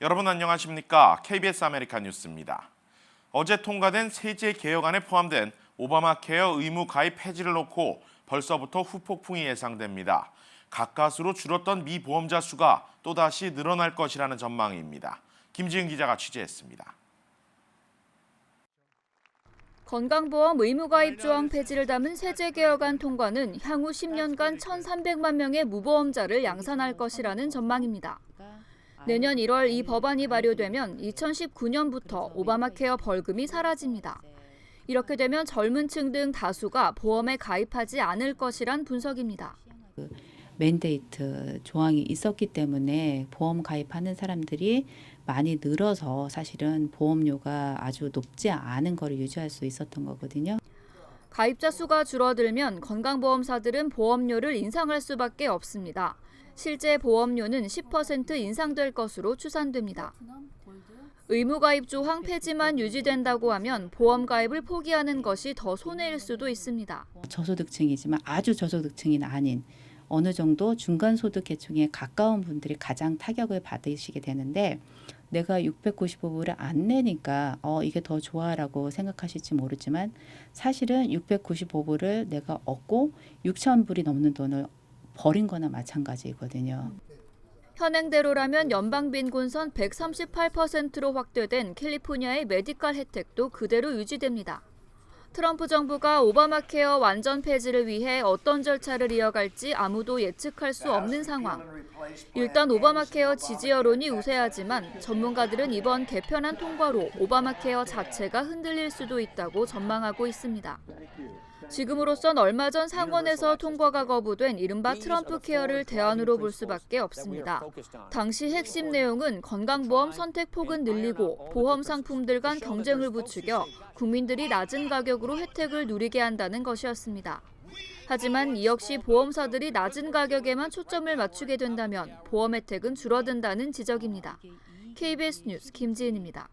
여러분 안녕하십니까? KBS 아메리카 뉴스입니다. 어제 통과된 세제 개혁안에 포함된 오바마 케어 의무 가입 폐지를 놓고 벌써부터 후폭풍이 예상됩니다. 가까스로 줄었던 미보험자 수가 또다시 늘어날 것이라는 전망입니다. 김지은 기자가 취재했습니다. 건강보험 의무가입 조항 폐지를 담은 세제개혁안 통과는 향후 10년간 1,300만 명의 무보험자를 양산할 것이라는 전망입니다. 내년 1월 이 법안이 발효되면 2019년부터 오바마 케어 벌금이 사라집니다. 이렇게 되면 젊은 층 등 다수가 보험에 가입하지 않을 것이란 분석입니다. 맨데이트 조항이 있었기 때문에 보험 가입하는 사람들이 많이 늘어서 사실은 보험료가 아주 높지 않은 거를 유지할 수 있었던 거거든요. 가입자 수가 줄어들면 건강보험사들은 보험료를 인상할 수밖에 없습니다. 실제 보험료는 10% 인상될 것으로 추산됩니다. 의무가입 조항 폐지만 유지된다고 하면 보험 가입을 포기하는 것이 더 손해일 수도 있습니다. 저소득층이지만 아주 저소득층이 아닌 어느 정도 중간소득 계층에 가까운 분들이 가장 타격을 받으시게 되는데 내가 695불을 안 내니까 이게 더 좋아라고 생각하실지 모르지만 사실은 695불을 내가 얻고 6,000불이 넘는 돈을 버린 거나 마찬가지거든요. 현행대로라면 연방빈곤선 138%로 확대된 캘리포니아의 메디컬 혜택도 그대로 유지됩니다. 트럼프 정부가 오바마 케어 완전 폐지를 위해 어떤 절차를 이어갈지 아무도 예측할 수 없는 상황. 일단 오바마 케어 지지 여론이 우세하지만 전문가들은 이번 개편안 통과로 오바마 케어 자체가 흔들릴 수도 있다고 전망하고 있습니다. 지금으로선 얼마 전 상원에서 통과가 거부된 이른바 트럼프 케어를 대안으로 볼 수밖에 없습니다. 당시 핵심 내용은 건강보험 선택폭은 늘리고 보험 상품들 간 경쟁을 부추겨 국민들이 낮은 가격으로 혜택을 누리게 한다는 것이었습니다. 하지만 이 역시 보험사들이 낮은 가격에만 초점을 맞추게 된다면 보험 혜택은 줄어든다는 지적입니다. KBS 뉴스 김지은입니다.